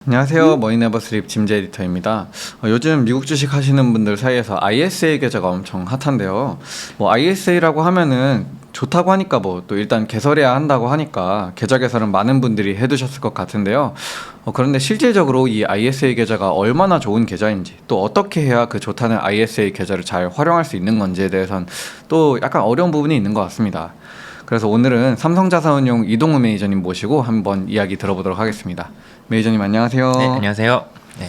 안녕하세요. 머니네버스립 짐재 에디터입니다. 요즘 미국 주식 하시는 분들 사이에서 ISA 계좌가 엄청 핫한데요. ISA라고 하면은 좋다고 하니까 또 일단 개설해야 한다고 하니까 계좌 개설은 많은 분들이 해두셨을 것 같은데요. 그런데 실질적으로 이 ISA 계좌가 얼마나 좋은 계좌인지, 또 어떻게 해야 그 좋다는 ISA 계좌를 잘 활용할 수 있는 건지에 대해서는 또 약간 어려운 부분이 있는 것 같습니다. 그래서 오늘은 삼성자산운용 이동우 매니저님 모시고 한번 이야기 들어보도록 하겠습니다. 매니저님 안녕하세요. 네, 안녕하세요. 네.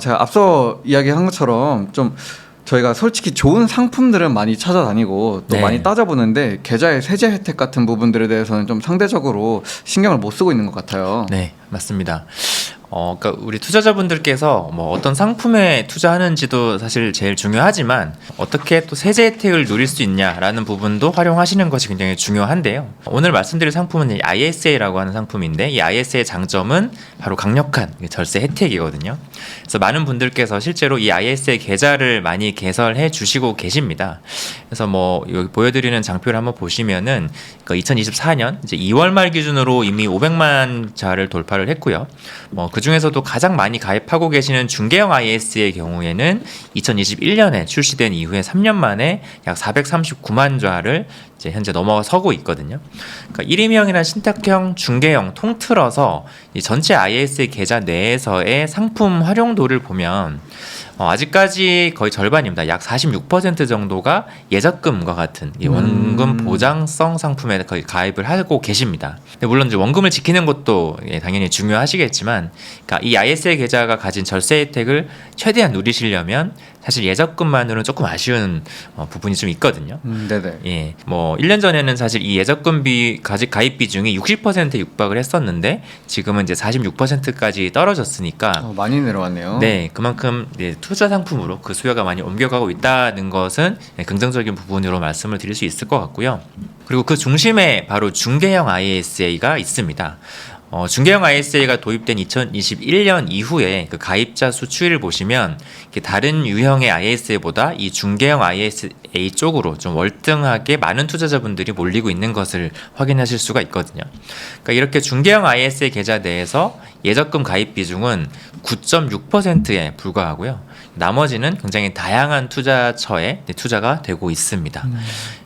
제가 앞서 이야기한 것처럼 좀 저희가 솔직히 좋은 상품들은 많이 찾아다니고 또 많이 따져보는데 계좌의 세제 혜택 같은 부분들에 대해서는 좀 상대적으로 신경을 못 쓰고 있는 것 같아요. 네, 맞습니다. 그러니까 우리 투자자분들께서 어떤 상품에 투자하는지도 사실 제일 중요하지만 어떻게 또 세제 혜택을 누릴 수 있냐라는 부분도 활용하시는 것이 굉장히 중요한데요. 오늘 말씀드릴 상품은 ISA라고 하는 상품인데 이 ISA의 장점은 바로 강력한 절세 혜택이거든요. 그래서 많은 분들께서 실제로 이 ISA 계좌를 많이 개설해 주시고 계십니다. 그래서 여기 보여드리는 장표를 한번 보시면은 2024년 이제 2월 말 기준으로 이미 500만 자를 돌파를 했고요. 그 중에서도 가장 많이 가입하고 계시는 중개형 IS의 경우에는 2021년에 출시된 이후에 3년 만에 약 439만 좌를 이제 현재 넘어서고 있거든요. 그러니까 1임형이나 신탁형, 중개형 통틀어서 이 전체 IS의 계좌 내에서의 상품 활용도를 보면 아직까지 거의 절반입니다. 약 46% 정도가 예적금과 같은 이 원금 보장성 상품에 거의 가입을 하고 계십니다. 물론 이제 원금을 지키는 것도 당연히 중요하시겠지만, 그러니까 이 ISA 계좌가 가진 절세 혜택을 최대한 누리시려면 사실 예적금만으로는 조금 아쉬운 부분이 좀 있거든요. 네네. 예, 1년 전에는 사실 이 예적금비 가입 비중이 60%에 육박을 했었는데 지금은 이제 46%까지 떨어졌으니까 많이 내려왔네요. 네, 그만큼 투자 상품으로 그 수요가 많이 옮겨가고 있다는 것은 긍정적인 부분으로 말씀을 드릴 수 있을 것 같고요. 그리고 그 중심에 바로 중개형 ISA가 있습니다. 중개형 ISA가 도입된 2021년 이후에 그 가입자 수 추이를 보시면 다른 유형의 ISA보다 이 중개형 ISA 쪽으로 좀 월등하게 많은 투자자분들이 몰리고 있는 것을 확인하실 수가 있거든요. 그러니까 이렇게 중개형 ISA 계좌 내에서 예적금 가입 비중은 9.6%에 불과하고요. 나머지는 굉장히 다양한 투자처에 투자가 되고 있습니다.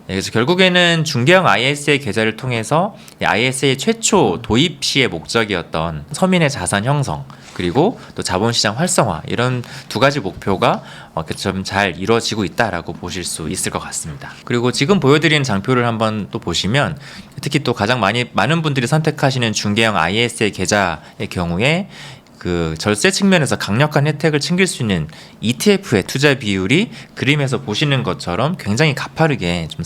그래서 결국에는 중개형 ISA 계좌를 통해서 ISA 최초 도입 시의 목적이었던 서민의 자산 형성 그리고 또 자본시장 활성화 이런 두 가지 목표가 좀 잘 이루어지고 있다라고 보실 수 있을 것 같습니다. 그리고 지금 보여드리는 장표를 한번 또 보시면 특히 또 가장 많은 분들이 선택하시는 중개형 ISA 계좌의 경우에 그 절세 측면에서 강력한 혜택을 챙길 수 있는 ETF의 투자 비율이 그림에서 보시는 것처럼 굉장히 가파르게 좀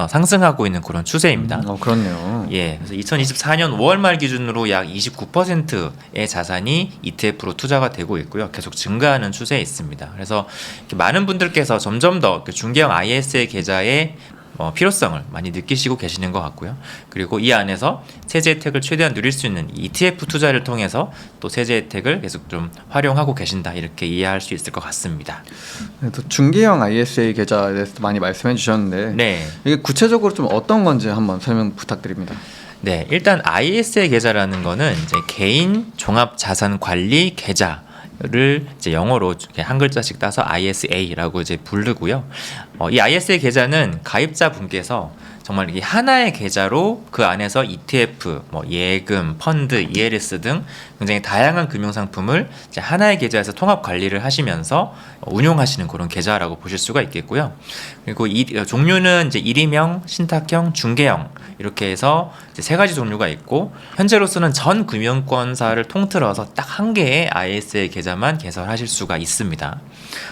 상승하고 있는 그런 추세입니다. 그렇네요. 예, 그래서 2024년 5월 말 기준으로 약 29%의 자산이 ETF로 투자가 되고 있고요. 계속 증가하는 추세에 있습니다. 그래서 많은 분들께서 점점 더 중개형 ISA 계좌의 필요성을 많이 느끼시고 계시는 것 같고요. 그리고 이 안에서 세제 혜택을 최대한 누릴 수 있는 ETF 투자를 통해서 또 세제 혜택을 계속 좀 활용하고 계신다 이렇게 이해할 수 있을 것 같습니다. 또 중개형 ISA 계좌에 대해서 많이 말씀해 주셨는데 네. 이게 구체적으로 좀 어떤 건지 한번 설명 부탁드립니다. 네, 일단 ISA 계좌라는 거는 이제 개인 종합 자산 관리 계좌 를 이제 영어로 한 글자씩 따서 ISA라고 이제 부르고요. 이 ISA 계좌는 가입자 분께서 정말 이 하나의 계좌로 그 안에서 ETF, 예금, 펀드, ELS 등 굉장히 다양한 금융 상품을 이제 하나의 계좌에서 통합 관리를 하시면서 운용하시는 그런 계좌라고 보실 수가 있겠고요. 그리고 이 종류는 이제 1임형, 신탁형, 중개형 이렇게 해서 이제 세 가지 종류가 있고 현재로서는 전 금융권사를 통틀어서 딱 한 개의 ISA 계좌만 개설하실 수가 있습니다.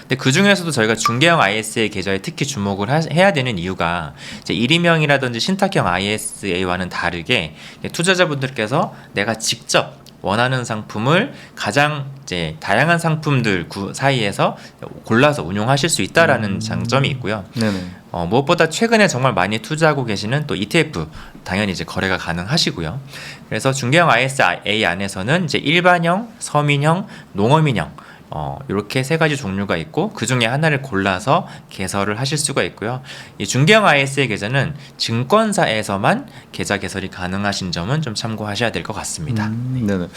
근데 그 중에서도 저희가 중개형 ISA 계좌에 특히 주목을 해야 되는 이유가 이제 1임형이라든지 신탁형 ISA와는 다르게 투자자분들께서 내가 직접 원하는 상품을 가장 이제 다양한 상품들 사이에서 골라서 운용하실 수 있다라는 장점이 있고요. 네네. 무엇보다 최근에 정말 많이 투자하고 계시는 또 ETF 당연히 이제 거래가 가능하시고요. 그래서 중개형 ISA 안에서는 이제 일반형, 서민형, 농어민형 이렇게 세 가지 종류가 있고 그 중에 하나를 골라서 개설을 하실 수가 있고요. 이 중개형 ISA 계좌는 증권사에서만 계좌 개설이 가능하신 점은 좀 참고하셔야 될 것 같습니다. 네네.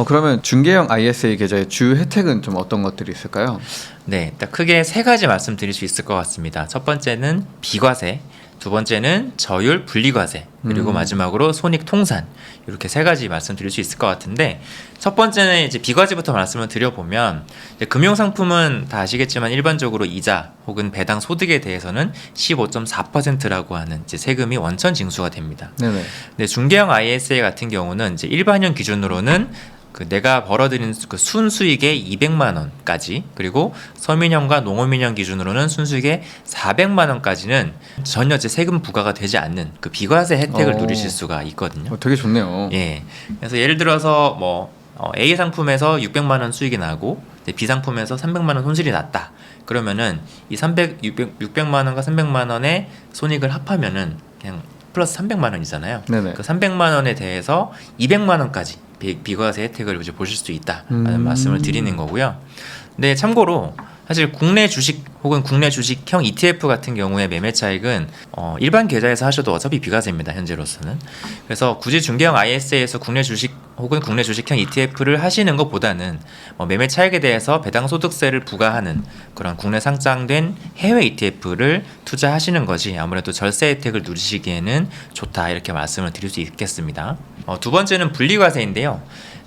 그러면 중개형 ISA 계좌의 주 혜택은 좀 어떤 것들이 있을까요? 네, 딱 크게 세 가지 말씀드릴 수 있을 것 같습니다. 첫 번째는 비과세, 두 번째는 저율 분리과세, 그리고 마지막으로 손익통산, 이렇게 세 가지 말씀드릴 수 있을 것 같은데, 첫 번째는 이제 비과세부터 말씀을 드려보면, 이제 금융상품은 다 아시겠지만 일반적으로 이자 혹은 배당 소득에 대해서는 15.4%라고 하는 이제 세금이 원천 징수가 됩니다. 네네. 근데 중개형 ISA 같은 경우는 이제 일반형 기준으로는 내가 벌어들인 그 순수익의 200만 원까지, 그리고 서민형과 농어민형 기준으로는 순수익의 400만 원까지는 전혀 이제 세금 부과가 되지 않는 그 비과세 혜택을 누리실 수가 있거든요. 되게 좋네요. 예. 그래서 예를 들어서 A 상품에서 600만 원 수익이 나고 B 상품에서 300만 원 손실이 났다. 그러면은 이 600만 원과 300만 원의 손익을 합하면은 그냥 플러스 300만 원이잖아요. 네네. 그 300만 원에 대해서 200만 원까지 비과세 혜택을 이제 보실 수 있다라는 말씀을 드리는 거고요. 근데 참고로 사실 국내 주식 혹은 국내 주식형 ETF 같은 경우에 매매 차익은 일반 계좌에서 하셔도 어차피 비과세입니다. 현재로서는. 그래서 굳이 중개형 ISA에서 국내 주식 혹은 국내 주식형 ETF를 하시는 것보다는 매매 차익에 대해서 배당소득세를 부과하는 그런 국내 상장된 해외 ETF를 투자하시는 것이 아무래도 절세 혜택을 누리시기에는 좋다, 이렇게 말씀을 드릴 수 있겠습니다. 두 번째는 분리과세인데요.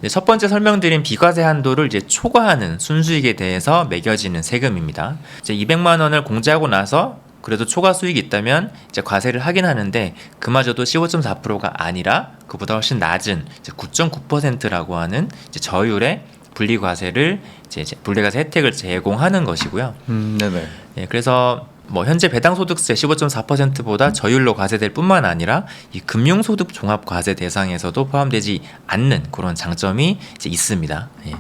첫 번째 설명드린 비과세 한도를 이제 초과하는 순수익에 대해서 매겨지는 세금입니다. 이제 200만 원을 공제하고 나서 그래도 초과 수익이 있다면 이제 과세를 하긴 하는데, 그마저도 15.4%가 아니라 그보다 훨씬 낮은 이제 9.9%라고 하는 이제 저율의 분리과세를 이제 분리과세 혜택을 제공하는 것이고요. 네네. 예, 그래서 현재 배당소득세 15.4%보다 저율로 과세될 뿐만 아니라 이 금융소득 종합과세 대상에서도 포함되지 않는 그런 장점이 이제 있습니다. 예.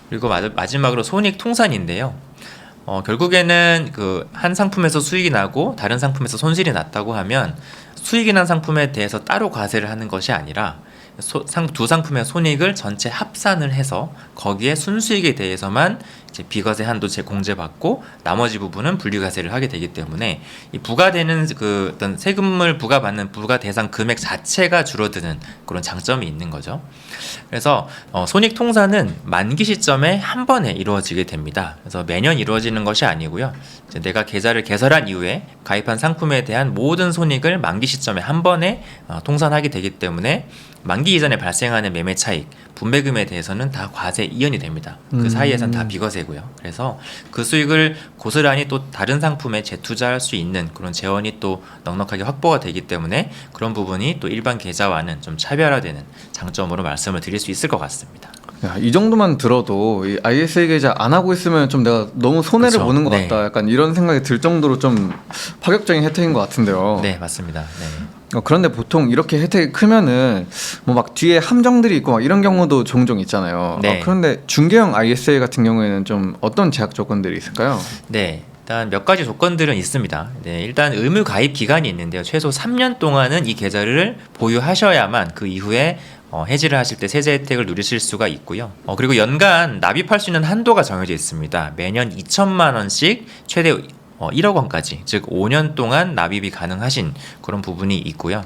그리고 마지막으로 손익통산인데요. 결국에는 그 한 상품에서 수익이 나고 다른 상품에서 손실이 났다고 하면 수익이 난 상품에 대해서 따로 과세를 하는 것이 아니라 두 상품의 손익을 전체 합산을 해서 거기에 순수익에 대해서만 이제 비과세 한도 공제받고 나머지 부분은 분리과세를 하게 되기 때문에 이 부과되는 그 어떤 세금을 부과받는 부과 대상 금액 자체가 줄어드는 그런 장점이 있는 거죠. 그래서 손익통산은 만기 시점에 한 번에 이루어지게 됩니다. 그래서 매년 이루어지는 것이 아니고요. 이제 내가 계좌를 개설한 이후에 가입한 상품에 대한 모든 손익을 만기 시점에 한 번에 통산하게 되기 때문에 만기 이전에 발생하는 매매 차익, 분배금에 대해서는 다 과세 이연이 됩니다. 그 사이에선 다 비과세고요. 그래서 그 수익을 고스란히 또 다른 상품에 재투자할 수 있는 그런 재원이 또 넉넉하게 확보가 되기 때문에 그런 부분이 또 일반 계좌와는 좀 차별화되는 장점으로 말씀을 드릴 수 있을 것 같습니다. 야, 이 정도만 들어도 이 ISA 계좌 안 하고 있으면 좀 내가 너무 손해를 그렇죠. 보는 것 네. 같다. 약간 이런 생각이 들 정도로 좀 파격적인 혜택인 것 같은데요. 네, 맞습니다. 네. 그런데 보통 이렇게 혜택이 크면은 막 뒤에 함정들이 있고 막 이런 경우도 종종 있잖아요. 네. 그런데 중개형 ISA 같은 경우에는 좀 어떤 제약 조건들이 있을까요? 네, 일단 몇 가지 조건들은 있습니다. 네, 일단 의무 가입 기간이 있는데요. 최소 3년 동안은 이 계좌를 보유하셔야만 그 이후에 해지를 하실 때 세제 혜택을 누리실 수가 있고요. 그리고 연간 납입할 수 있는 한도가 정해져 있습니다. 매년 2천만 원씩 최대 1억 원까지, 즉 5년 동안 납입이 가능하신 그런 부분이 있고요.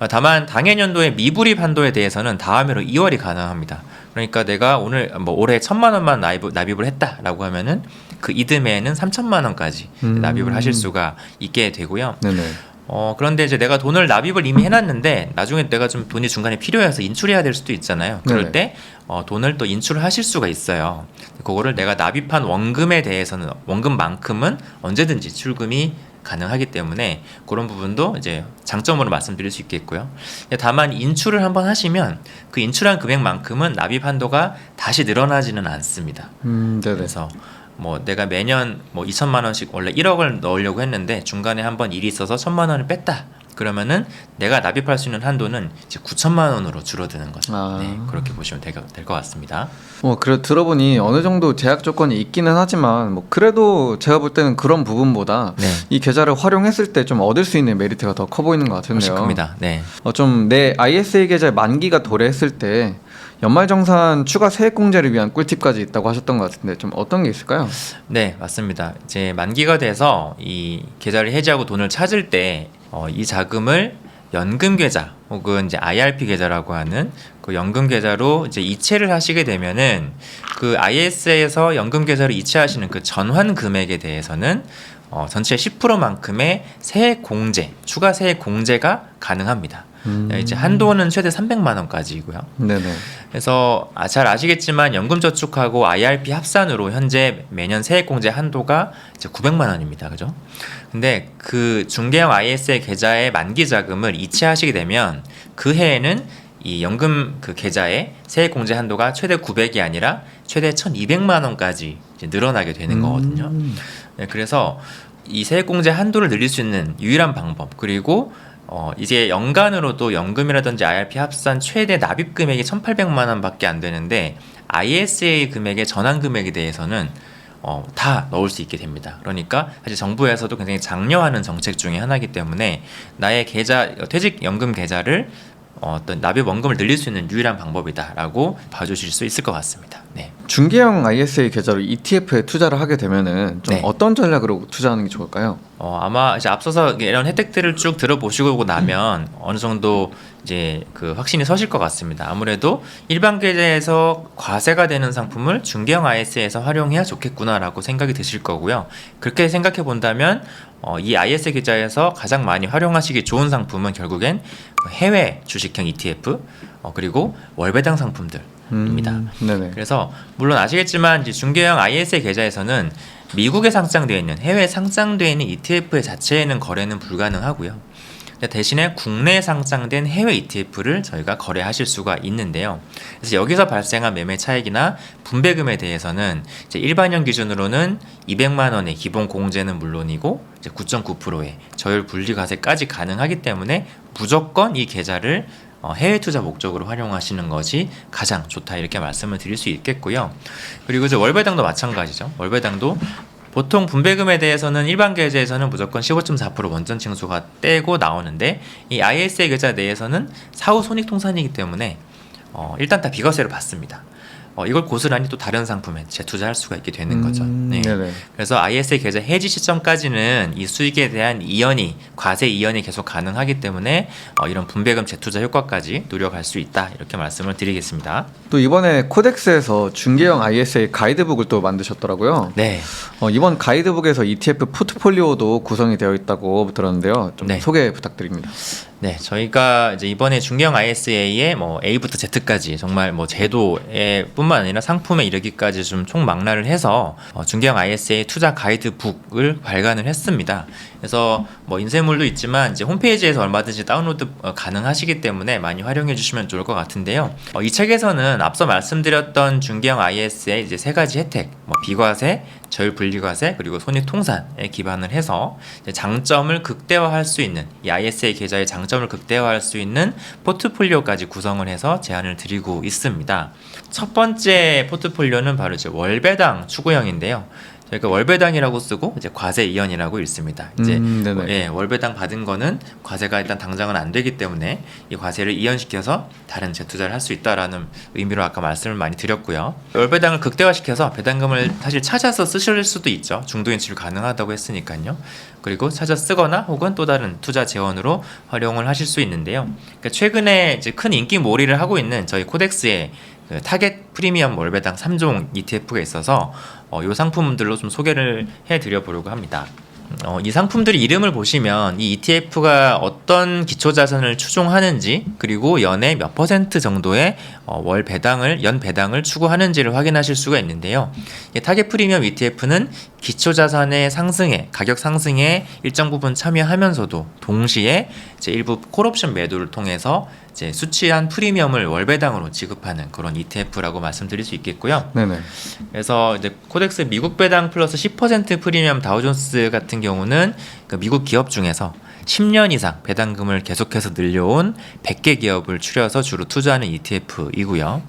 다만 당해년도의 미불입 한도에 대해서는 다음 해로 2월이 가능합니다. 그러니까 내가 올해 1,000만 원만 납입을 했다라고 하면은 그 이듬해에는 3,000만 원까지 납입을 하실 수가 있게 되고요. 네네. 그런데 이제 내가 돈을 납입을 이미 해놨는데 나중에 내가 좀 돈이 중간에 필요해서 인출해야 될 수도 있잖아요. 그럴 때 돈을 또 인출을 하실 수가 있어요. 그거를 내가 납입한 원금에 대해서는 원금만큼은 언제든지 출금이 가능하기 때문에 그런 부분도 이제 장점으로 말씀드릴 수 있겠고요. 다만 인출을 한번 하시면 그 인출한 금액만큼은 납입 한도가 다시 늘어나지는 않습니다. 네네. 그래서 내가 매년 2천만 원씩 원래 1억을 넣으려고 했는데 중간에 한번 일이 있어서 1,000만 원을 뺐다. 그러면은 내가 납입할 수 있는 한도는 이제 9천만 원으로 줄어드는 거죠. 네, 그렇게 보시면 될 것 같습니다. 그래 들어보니 어느 정도 제약 조건이 있기는 하지만 그래도 제가 볼 때는 그런 부분보다 네. 이 계좌를 활용했을 때 좀 얻을 수 있는 메리트가 더 커 보이는 것 같은데요. 훨씬 큽니다. 네. 좀 내 ISA 계좌 만기가 도래했을 때 연말정산 추가 세액공제를 위한 꿀팁까지 있다고 하셨던 것 같은데 좀 어떤 게 있을까요? 네, 맞습니다. 이제 만기가 돼서 이 계좌를 해지하고 돈을 찾을 때 이 자금을 연금 계좌 혹은 이제 IRP 계좌라고 하는 그 연금 계좌로 이제 이체를 하시게 되면은 그 IS에서 연금 계좌로 이체하시는 그 전환 금액에 대해서는 전체 10%만큼의 세액 공제, 추가 세액 공제가 가능합니다. 이제 한도는 최대 300만 원까지이고요. 네네. 그래서 잘 아시겠지만 연금저축하고 IRP 합산으로 현재 매년 세액공제 한도가 이제 900만 원입니다. 그죠? 근데 그 중개형 IS의 계좌의 만기 자금을 이체하시게 되면 그 해에는 이 연금 그 계좌의 세액공제 한도가 최대 900이 아니라 최대 1,200만 원까지 이제 늘어나게 되는 거거든요. 네, 그래서 이 세액공제 한도를 늘릴 수 있는 유일한 방법, 그리고 이제 연간으로도 연금이라든지 IRP 합산 최대 납입 금액이 1,800만 원밖에 안 되는데 ISA 금액의 전환 금액에 대해서는 다 넣을 수 있게 됩니다. 그러니까 사실 정부에서도 굉장히 장려하는 정책 중에 하나이기 때문에 나의 계좌, 퇴직연금 계좌를 어떤 납입 원금을 늘릴 수 있는 유일한 방법이다라고 봐주실 수 있을 것 같습니다. 네. 중개형 ISA 계좌로 ETF에 투자를 하게 되면은 좀 네. 어떤 전략으로 투자하는 게 좋을까요? 아마 이제 앞서서 이런 혜택들을 쭉 들어보시고 나면 어느 정도 이제 그 확신이 서실 것 같습니다. 아무래도 일반 계좌에서 과세가 되는 상품을 중개형 IS에서 활용해야 좋겠구나라고 생각이 드실 거고요. 그렇게 생각해 본다면 이 IS 계좌에서 가장 많이 활용하시기 좋은 상품은 결국엔 해외 주식형 ETF 그리고 월배당 상품들입니다. 네네. 그래서 물론 아시겠지만 이제 중개형 IS의 계좌에서는 미국에 상장되어 있는 해외에 상장되어 있는 ETF 자체에는 거래는 불가능하고요. 대신에 국내에 상장된 해외 ETF를 저희가 거래하실 수가 있는데요. 그래서 여기서 발생한 매매 차익이나 분배금에 대해서는 이제 일반형 기준으로는 200만 원의 기본 공제는 물론이고 이제 9.9%의 저율 분리과세까지 가능하기 때문에 무조건 이 계좌를 해외 투자 목적으로 활용하시는 것이 가장 좋다 이렇게 말씀을 드릴 수 있겠고요. 그리고 이제 월배당도 마찬가지죠. 월배당도 보통 분배금에 대해서는 일반 계좌에서는 무조건 15.4% 원전 징수가 떼고 나오는데 이 ISA 계좌 내에서는 사후 손익통산이기 때문에 일단 다 비과세를 받습니다. 이걸 고스란히 또 다른 상품에 재투자할 수가 있게 되는 거죠. 네. 네네. 그래서 ISA 계좌 해지 시점까지는 이 수익에 대한 이연이, 과세 이연이 계속 가능하기 때문에 이런 분배금 재투자 효과까지 누려갈 수 있다 이렇게 말씀을 드리겠습니다. 또 이번에 코덱스에서 중개형 ISA 가이드북을 또 만드셨더라고요. 네. 이번 가이드북에서 ETF 포트폴리오도 구성이 되어 있다고 들었는데요. 좀 네. 소개 부탁드립니다. 네, 저희가 이제 이번에 중개형 ISA의 뭐 A부터 Z까지 정말 뭐 제도에 뿐만 아니라 상품에 이르기까지 좀 총망라를 해서 중개형 ISA 투자 가이드북을 발간을 했습니다. 그래서 뭐 인쇄물도 있지만 이제 홈페이지에서 얼마든지 다운로드 가능하시기 때문에 많이 활용해 주시면 좋을 것 같은데요. 이 책에서는 앞서 말씀드렸던 중개형 IS의 이제 세 가지 혜택, 뭐 비과세, 저율 분리과세 그리고 손익통산에 기반을 해서 장점을 극대화할 수 있는 이 ISA 계좌의 장점을 극대화할 수 있는 포트폴리오까지 구성을 해서 제안을 드리고 있습니다. 첫 번째 포트폴리오는 바로 이제 월배당 추구형인데요. 저희가 월배당이라고 쓰고 이제 과세 이연이라고 읽습니다. 이제 월배당 받은 거는 과세가 일단 당장은 안 되기 때문에 이 과세를 이연시켜서 다른 재투자를 할 수 있다라는 의미로 아까 말씀을 많이 드렸고요. 월배당을 극대화시켜서 배당금을 사실 찾아서 쓰실 수도 있죠. 중도 인출 가능하다고 했으니까요. 그리고 찾아 쓰거나 혹은 또 다른 투자 재원으로 활용을 하실 수 있는데요. 그러니까 최근에 이제 큰 인기 몰이를 하고 있는 저희 코덱스의 그 타겟 프리미엄 월배당 3종 ETF가 있어서 이 상품들로 좀 소개를 해드려 보려고 합니다. 이 상품들의 이름을 보시면 이 ETF가 어떤 기초자산을 추종하는지 그리고 연에 몇 % 정도의 연 배당을 추구하는지를 확인하실 수가 있는데요. 타겟 프리미엄 ETF는 기초자산의 상승에 가격 상승에 일정 부분 참여하면서도 동시에 이제 일부 콜옵션 매도를 통해서 이제 수취한 프리미엄을 월배당으로 지급하는 그런 ETF라고 말씀드릴 수 있겠고요. 네네. 그래서 이제 코덱스 미국 배당 플러스 10% 프리미엄 다우존스 같은 경우는 그 미국 기업 중에서 10년 이상 배당금을 계속해서 늘려온 100개 기업을 추려서 주로 투자하는 ETF이고요.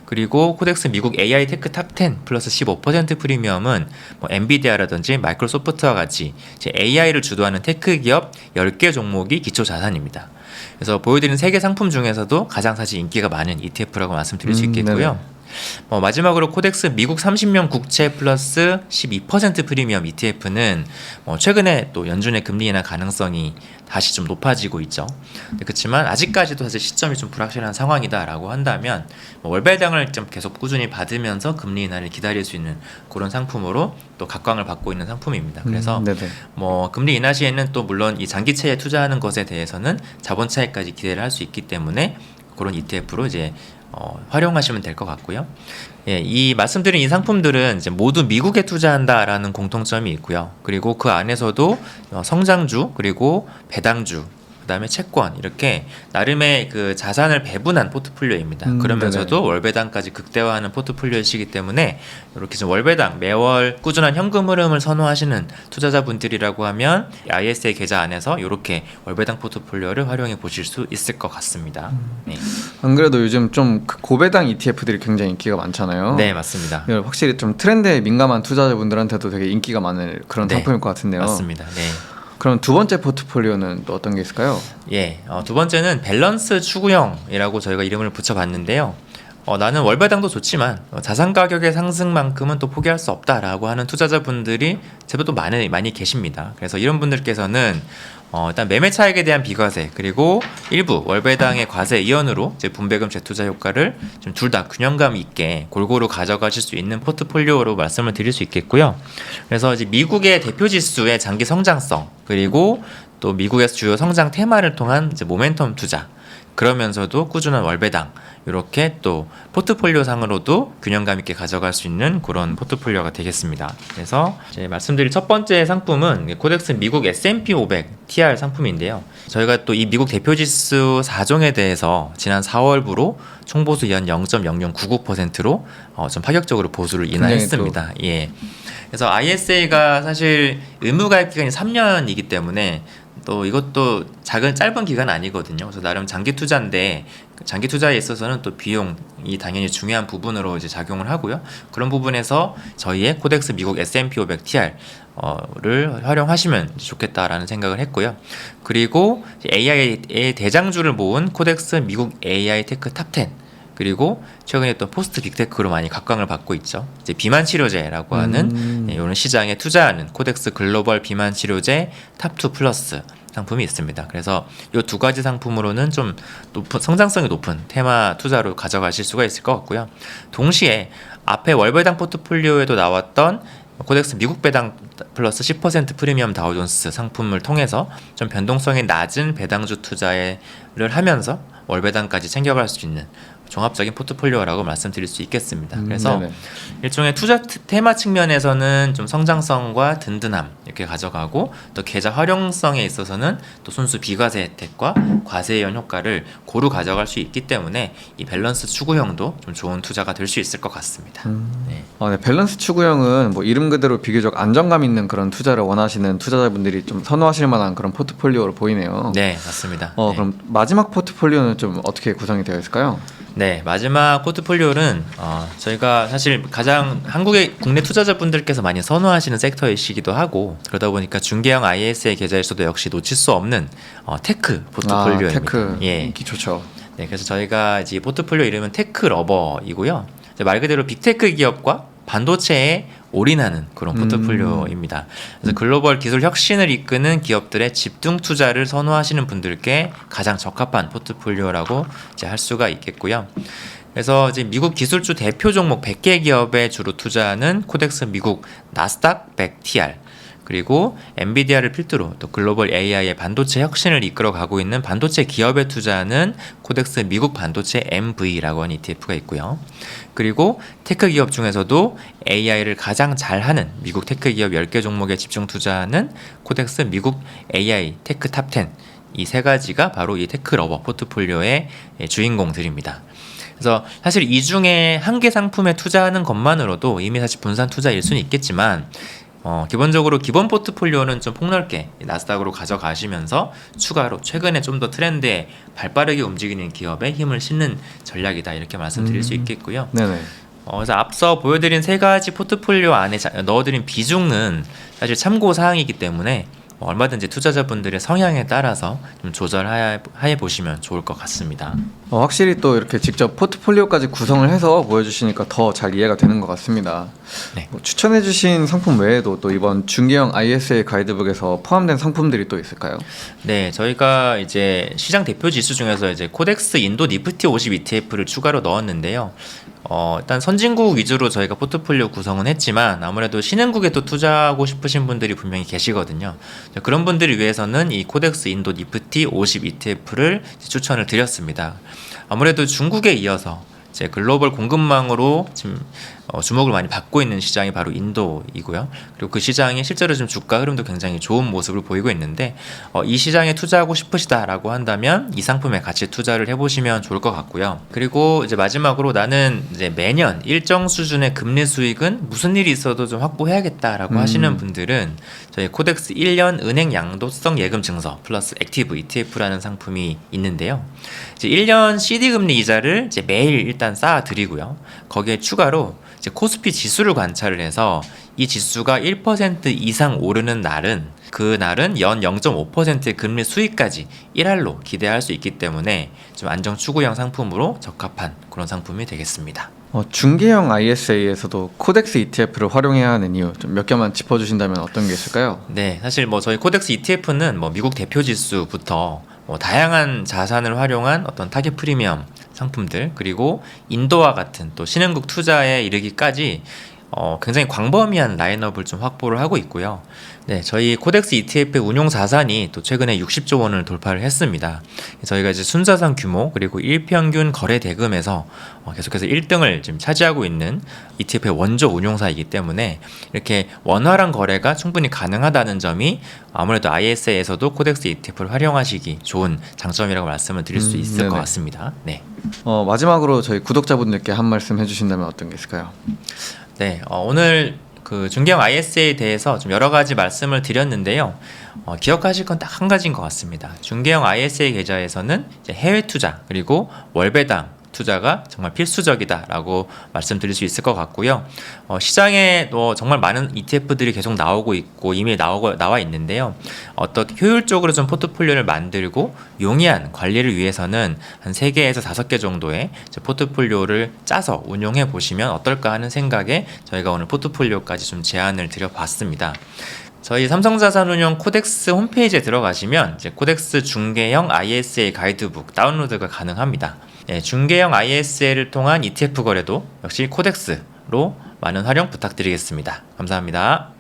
그리고 코덱스 미국 AI 테크 탑10 플러스 15% 프리미엄은 뭐 엔비디아라든지 마이크로소프트와 같이 이제 AI를 주도하는 테크 기업 10개 종목이 기초 자산입니다. 그래서 보여드린 3개 상품 중에서도 가장 사실 인기가 많은 ETF라고 말씀드릴 수 있겠고요. 네네. 마지막으로 코덱스 미국 30년 국채 플러스 12% 프리미엄 ETF는 최근에 또 연준의 금리 인하 가능성이 다시 좀 높아지고 있죠. 그렇지만 아직까지도 사실 시점이 좀 불확실한 상황이다라고 한다면 월배당을 좀 계속 꾸준히 받으면서 금리 인하를 기다릴 수 있는 그런 상품으로 또 각광을 받고 있는 상품입니다. 그래서 네네. 금리 인하 시에는 또 물론 이 장기채에 투자하는 것에 대해서는 자본 차익까지 기대를 할 수 있기 때문에 그런 ETF로 이제 활용하시면 될 것 같고요. 예, 이 말씀드린 이 상품들은 이제 모두 미국에 투자한다라는 공통점이 있고요. 그리고 그 안에서도 성장주 그리고 배당주 그다음에 채권 이렇게 나름의 그 자산을 배분한 포트폴리오입니다. 그러면서도 네네. 월배당까지 극대화하는 포트폴리오이시기 때문에 이렇게 좀 월배당 매월 꾸준한 현금 흐름을 선호하시는 투자자분들이라고 하면 ISA 계좌 안에서 이렇게 월배당 포트폴리오를 활용해 보실 수 있을 것 같습니다. 네. 안 그래도 요즘 좀그 고배당 ETF들이 굉장히 인기가 많잖아요. 네, 맞습니다. 확실히 좀 트렌드에 민감한 투자자분들한테도 되게 인기가 많은 그런 네, 상품일 것 같은데요. 맞습니다. 네. 그럼 두 번째 포트폴리오는 또 어떤 게 있을까요? 예, 두 번째는 밸런스 추구형이라고 저희가 이름을 붙여봤는데요. 나는 월배당도 좋지만 자산 가격의 상승만큼은 또 포기할 수 없다라고 하는 투자자분들이 제법 많이 계십니다. 그래서 이런 분들께서는 일단 매매 차익에 대한 비과세 그리고 일부 월배당의 과세 이연으로 이제 분배금 재투자 효과를 좀 둘 다 균형감 있게 골고루 가져가실 수 있는 포트폴리오로 말씀을 드릴 수 있겠고요. 그래서 이제 미국의 대표 지수의 장기 성장성 그리고 또 미국의 주요 성장 테마를 통한 이제 모멘텀 투자 그러면서도 꾸준한 월배당 이렇게 또 포트폴리오 상으로도 균형감 있게 가져갈 수 있는 그런 포트폴리오가 되겠습니다. 그래서 이제 말씀드릴 첫 번째 상품은 코덱스 미국 S&P 500 TR 상품인데요. 저희가 또 이 미국 대표지수 4종에 대해서 지난 4월부로 총보수 연 0.0099%로 좀 파격적으로 보수를 인하했습니다. 예. 그래서 ISA가 사실 의무가입 기간이 3년이기 때문에 또 이것도 짧은 기간 아니거든요. 그래서 나름 장기 투자인데 장기 투자에 있어서는 또 비용이 당연히 중요한 부분으로 이제 작용을 하고요. 그런 부분에서 저희의 코덱스 미국 S&P 500 TR를 활용하시면 좋겠다라는 생각을 했고요. 그리고 AI의 대장주를 모은 코덱스 미국 AI 테크 탑 10. 그리고 최근에 또 포스트 빅테크로 많이 각광을 받고 있죠. 이제 비만 치료제라고 하는 이런 시장에 투자하는 코덱스 글로벌 비만 치료제 탑2 플러스 상품이 있습니다. 그래서 이 두 가지 상품으로는 좀 성장성이 높은 테마 투자로 가져가실 수가 있을 것 같고요. 동시에 앞에 월배당 포트폴리오에도 나왔던 코덱스 미국 배당 플러스 10% 프리미엄 다우존스 상품을 통해서 좀 변동성이 낮은 배당주 투자를 하면서 월배당까지 챙겨갈 수 있는 종합적인 포트폴리오라고 말씀드릴 수 있겠습니다. 그래서 일종의 투자 테마 측면에서는 좀 성장성과 든든함 이렇게 가져가고 또 계좌 활용성에 있어서는 또 순수 비과세 혜택과 과세연 효과를 고루 가져갈 수 있기 때문에 이 밸런스 추구형도 좀 좋은 투자가 될 수 있을 것 같습니다. 네. 네, 밸런스 추구형은 뭐 이름 그대로 비교적 안정감 있는 그런 투자를 원하시는 투자자분들이 좀 선호하실 만한 그런 포트폴리오로 보이네요. 네, 맞습니다. 네. 그럼 마지막 포트폴리오는 좀 어떻게 구성이 되어 있을까요? 네, 마지막 포트폴리오는 저희가 사실 가장 한국의 국내 투자자분들께서 많이 선호하시는 섹터이시기도 하고 그러다 보니까 중개형 ISA 계좌에서도 역시 놓칠 수 없는 테크 포트폴리오입니다. 테크 예. 인기 좋죠. 네, 그래서 저희가 이제 포트폴리오 이름은 테크 러버이고요. 말 그대로 빅테크 기업과 반도체에 올인하는 그런 포트폴리오입니다. 그래서 글로벌 기술 혁신을 이끄는 기업들의 집중 투자를 선호하시는 분들께 가장 적합한 포트폴리오라고 이제 할 수가 있겠고요. 그래서 이제 미국 기술주 대표 종목 100개 기업에 주로 투자하는 코덱스 미국 나스닥 100 TR 그리고 엔비디아를 필두로 또 글로벌 AI의 반도체 혁신을 이끌어 가고 있는 반도체 기업에 투자하는 코덱스 미국 반도체 MV라고 하는 ETF가 있고요. 그리고 테크 기업 중에서도 AI를 가장 잘하는 미국 테크 기업 10개 종목에 집중 투자하는 코덱스 미국 AI 테크 탑 10. 이 세 가지가 바로 이 테크 러버 포트폴리오의 주인공들입니다. 그래서 사실 이 중에 한 개 상품에 투자하는 것만으로도 이미 사실 분산 투자일 수는 있겠지만 기본적으로 기본 포트폴리오는 좀 폭넓게 나스닥으로 가져가시면서 추가로 최근에 좀 더 트렌드에 발빠르게 움직이는 기업에 힘을 싣는 전략이다 이렇게 말씀드릴 수 있겠고요. 네네. 그래서 앞서 보여드린 세 가지 포트폴리오 안에 넣어드린 비중은 사실 참고 사항이기 때문에 얼마든지 투자자분들의 성향에 따라서 좀 조절해 보시면 좋을 것 같습니다. 확실히 또 이렇게 직접 포트폴리오까지 구성을 해서 보여주시니까 더 잘 이해가 되는 것 같습니다. 네. 추천해주신 상품 외에도 또 이번 중개형 ISA 가이드북에서 포함된 상품들이 또 있을까요? 네, 저희가 이제 시장 대표 지수 중에서 이제 코덱스 인도 니프티 50 ETF를 추가로 넣었는데요. 일단 선진국 위주로 저희가 포트폴리오 구성은 했지만 아무래도 신흥국에 또 투자하고 싶으신 분들이 분명히 계시거든요. 그런 분들을 위해서는 이 코덱스 인도 니프티 50 ETF를 추천을 드렸습니다. 아무래도 중국에 이어서 이제 글로벌 공급망으로 지금 주목을 많이 받고 있는 시장이 바로 인도이고요. 그리고 그 시장이 실제로 지금 주가 흐름도 굉장히 좋은 모습을 보이고 있는데 이 시장에 투자하고 싶으시다라고 한다면 이 상품에 같이 투자를 해보시면 좋을 것 같고요. 그리고 이제 마지막으로 나는 이제 매년 일정 수준의 금리 수익은 무슨 일이 있어도 좀 확보해야겠다라고 하시는 분들은 저희 코덱스 1년 은행 양도성 예금 증서 플러스 액티브 ETF라는 상품이 있는데요. 이제 1년 CD 금리 이자를 이제 매일 일단 쌓아 드리고요. 거기에 추가로 이제 코스피 지수를 관찰을 해서 이 지수가 1% 이상 오르는 날은 그 날은 연 0.5%의 금리 수익까지 1할로 기대할 수 있기 때문에 좀 안정 추구형 상품으로 적합한 그런 상품이 되겠습니다. 중개형 ISA에서도 코덱스 ETF를 활용해야 하는 이유 좀 몇 개만 짚어주신다면 어떤 게 있을까요? 네, 사실 저희 코덱스 ETF는 미국 대표 지수부터 다양한 자산을 활용한 어떤 타겟 프리미엄 상품들 그리고 인도와 같은 또 신흥국 투자에 이르기까지 굉장히 광범위한 라인업을 좀 확보를 하고 있고요. 네, 저희 코덱스 ETF의 운용 자산이 또 최근에 60조 원을 돌파를 했습니다. 저희가 이제 순자산 규모 그리고 일평균 거래 대금에서 계속해서 1등을 지금 차지하고 있는 ETF의 원조 운용사이기 때문에 이렇게 원활한 거래가 충분히 가능하다는 점이 아무래도 ISA에서도 코덱스 ETF를 활용하시기 좋은 장점이라고 말씀을 드릴 수 있을 네네. 것 같습니다. 네. 마지막으로 저희 구독자분들께 한 말씀 해주신다면 어떤 게 있을까요? 네, 오늘 그 중개형 ISA에 대해서 좀 여러 가지 말씀을 드렸는데요. 기억하실 건 딱 한 가지인 것 같습니다. 중개형 ISA 계좌에서는 이제 해외 투자 그리고 월배당 투자가 정말 필수적이다라고 말씀드릴 수 있을 것 같고요. 시장에 정말 많은 ETF들이 계속 나오고 있고 이미 나와 있는데요. 어떻게 효율적으로 좀 포트폴리오를 만들고 용이한 관리를 위해서는 한 3개에서 5개 정도의 포트폴리오를 짜서 운용해 보시면 어떨까 하는 생각에 저희가 오늘 포트폴리오까지 좀 제안을 드려봤습니다. 저희 삼성자산운용 코덱스 홈페이지에 들어가시면 이제 코덱스 중개형 ISA 가이드북 다운로드가 가능합니다. 네, 중개형 ISA를 통한 ETF 거래도 역시 코덱스로 많은 활용 부탁드리겠습니다. 감사합니다.